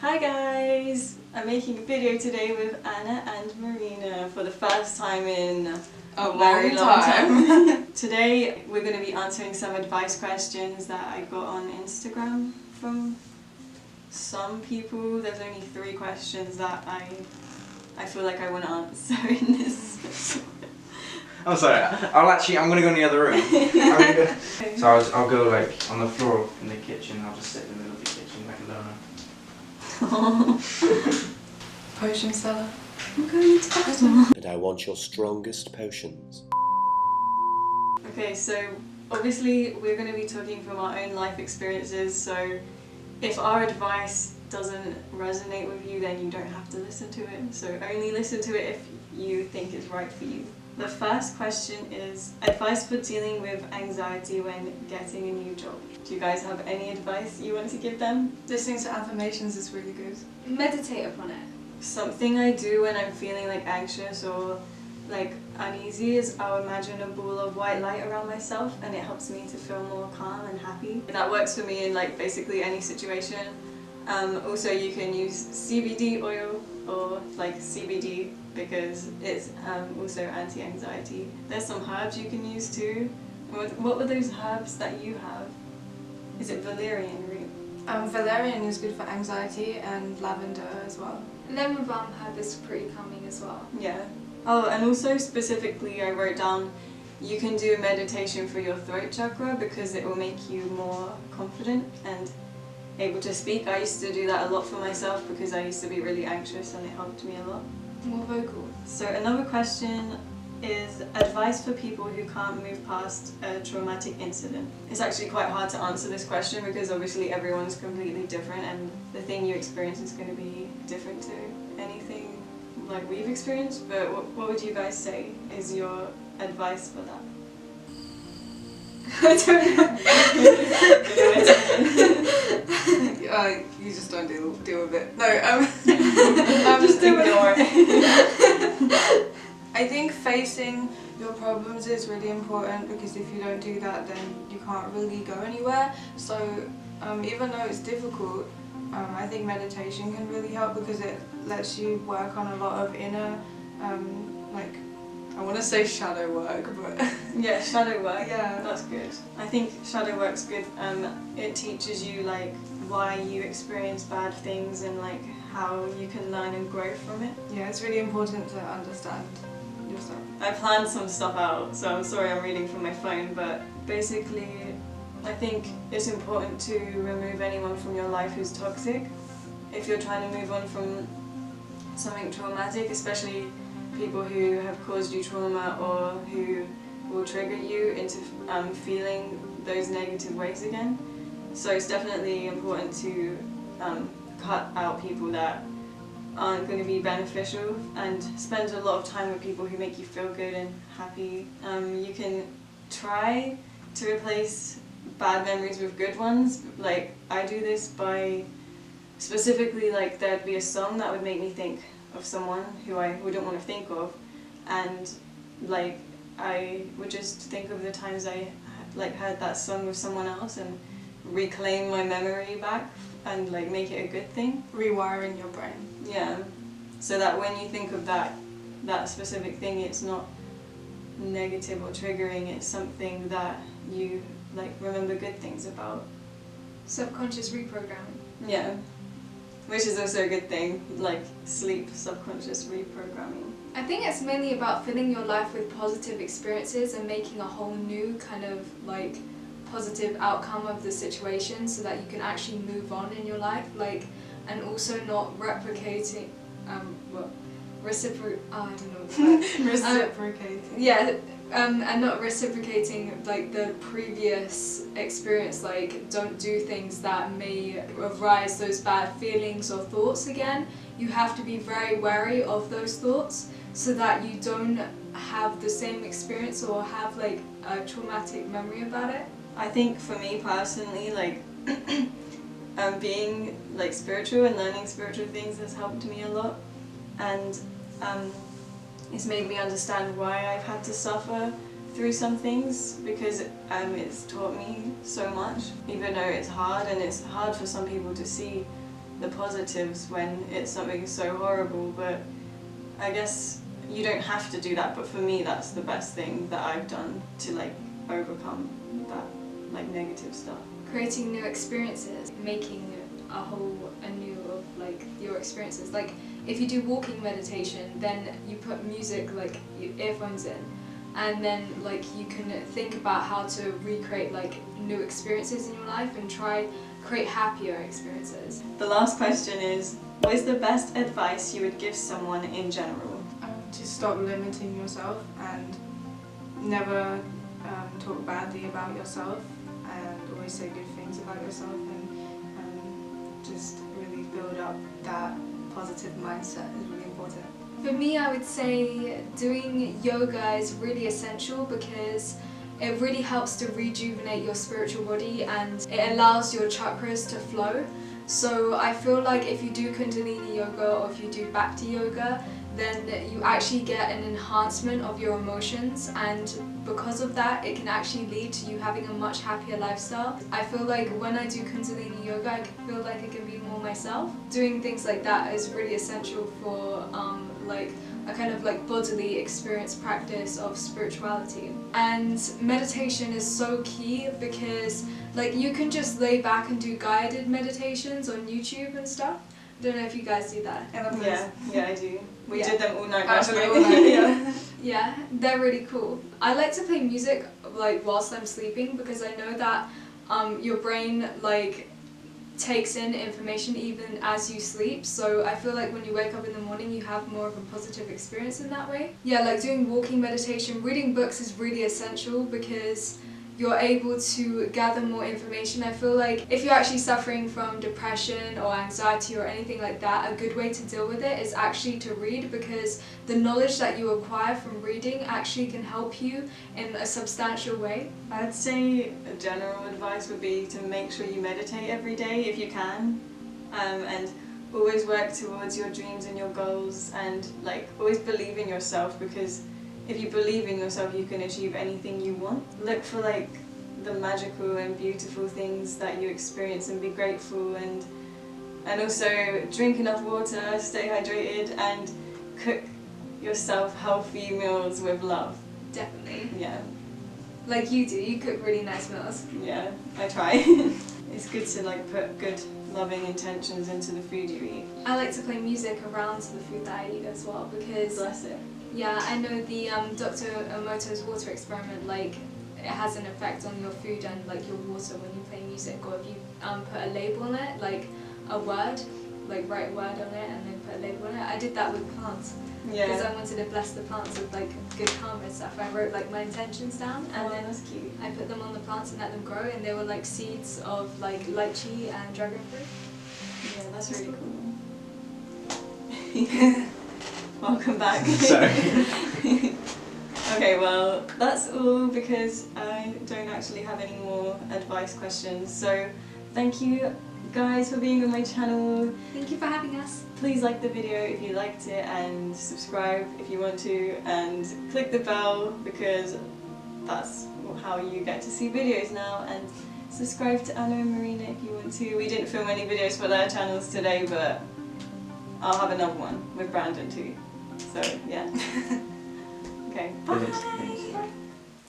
Hi guys! I'm making a video today with Anna and Marina for the first time in a very long time. Today we're going to be answering some advice questions that I got on Instagram from some people. There's only 3 questions that I feel like I want to answer in this. I'm sorry, I'm going to go in the other room. So I'll go like on the floor in the kitchen. I'll just sit in the middle of the kitchen like a loner. Potion seller. I'm going to battle. And I want your strongest potions. Okay, so obviously we're going to be talking from our own life experiences, so if our advice doesn't resonate with you, then you don't have to listen to it. So only listen to it if you think it's right for you. The first question is advice for dealing with anxiety when getting a new job. Do you guys have any advice you want to give them? Listening to affirmations is really good. Meditate upon it. Something I do when I'm feeling like anxious or like uneasy is I'll imagine a ball of white light around myself, and it helps me to feel more calm and happy. That works for me in like basically any situation. Also you can use CBD oil or like CBD because it's also anti-anxiety. There's some herbs you can use too. What were those herbs that you have? Is it valerian root? Valerian is good for anxiety, and lavender as well. Lemon balm herb is pretty calming as well. Yeah. Oh, and also specifically I wrote down you can do a meditation for your throat chakra because it will make you more confident and able to speak. I used to do that a lot for myself because I used to be really anxious and it helped me a lot. More vocal. So another question is advice for people who can't move past a traumatic incident. It's actually quite hard to answer this question because obviously everyone's completely different and the thing you experience is going to be different to anything like we've experienced, but what would you guys say is your advice for that? I don't know. You just don't deal with it. No, just ignore it. I think facing your problems is really important because if you don't do that, then you can't really go anywhere. So even though it's difficult, I think meditation can really help because it lets you work on a lot of inner, like, I want to say shadow work, but... Yeah, shadow work. Yeah. That's good. I think shadow work's good. It teaches you like why you experience bad things and like how you can learn and grow from it. Yeah, it's really important to understand yourself. I planned some stuff out, so I'm sorry I'm reading from my phone, but basically I think it's important to remove anyone from your life who's toxic. If you're trying to move on from something traumatic, especially people who have caused you trauma or who will trigger you into feeling those negative ways again. So it's definitely important to cut out people that aren't going to be beneficial and spend a lot of time with people who make you feel good and happy. You can try to replace bad memories with good ones. Like I do this by specifically like there'd be a song that would make me think of someone who I wouldn't want to think of, and like I would just think of the times I like heard that song with someone else and reclaim my memory back and like make it a good thing. Rewiring your brain. Yeah, so that when you think of that specific thing, it's not negative or triggering, it's something that you like remember good things about. Subconscious reprogramming. Yeah, which is also a good thing, like sleep, subconscious reprogramming. I think it's mainly about filling your life with positive experiences and making a whole new kind of like positive outcome of the situation so that you can actually move on in your life, like, and also not replicating, Reciprocating. Yeah, and not reciprocating like the previous experience, like don't do things that may arise those bad feelings or thoughts again. You have to be very wary of those thoughts so that you don't have the same experience or have like a traumatic memory about it. I think for me personally, like being like spiritual and learning spiritual things has helped me a lot, and it's made me understand why I've had to suffer through some things because it's taught me so much, even though it's hard and it's hard for some people to see the positives when it's something so horrible, but I guess you don't have to do that, but for me that's the best thing that I've done to like overcome that like negative stuff. Creating new experiences, making a whole anew of like your experiences. Like if you do walking meditation, then you put music, like earphones in, and then like you can think about how to recreate like new experiences in your life and try create happier experiences. The last question is, what is the best advice you would give someone in general? To stop limiting yourself and never talk badly about yourself, and always say good things about yourself, and just really build up that positive mindset is really important. For me, I would say doing yoga is really essential because it really helps to rejuvenate your spiritual body and it allows your chakras to flow. So I feel like if you do Kundalini yoga or if you do Bhakti yoga, then you actually get an enhancement of your emotions, and because of that it can actually lead to you having a much happier lifestyle. I feel like when I do Kundalini yoga I can feel like I can be more myself. Doing things like that is really essential for like a kind of like bodily experience practice of spirituality. And meditation is so key because like you can just lay back and do guided meditations on YouTube and stuff. I don't know if you guys do that. Yeah, I do. We Yeah. did them all night last night. Yeah. Yeah, they're really cool. I like to play music like whilst I'm sleeping because I know that your brain like takes in information even as you sleep, so I feel like when you wake up in the morning you have more of a positive experience in that way. Yeah, like doing walking meditation, reading books is really essential because you're able to gather more information. I feel like if you're actually suffering from depression or anxiety or anything like that, a good way to deal with it is actually to read, because the knowledge that you acquire from reading actually can help you in a substantial way. I'd say a general advice would be to make sure you meditate every day if you can, and always work towards your dreams and your goals, and like always believe in yourself, because if you believe in yourself you can achieve anything you want. Look for like the magical and beautiful things that you experience and be grateful, and also drink enough water, stay hydrated, and cook yourself healthy meals with love. Definitely. Yeah. Like you do, you cook really nice meals. Yeah, I try. It's good to like put good loving intentions into the food you eat. I like to play music around the food that I eat as well because Bless it. yeah, I know the Dr. Emoto's water experiment, like it has an effect on your food and like your water when you play music, or if you put a label on it, like a word, like write a word on it and then put a label on it. I did that with plants because I wanted to bless the plants with like good karma and stuff. I wrote like my intentions down and then that's cute. I put them on the plants and let them grow, and they were like seeds of like lychee and dragon fruit. Yeah, that's really cool. Welcome back. Sorry. Okay, well, that's all because I don't actually have any more advice questions. So, thank you guys for being on my channel. Thank you for having us. Please like the video if you liked it, and subscribe if you want to, and click the bell because that's how you get to see videos now, and subscribe to Anna and Marina if you want to. We didn't film any videos for their channels today, but I'll have another one with Brandon too. So yeah. Okay. Bye.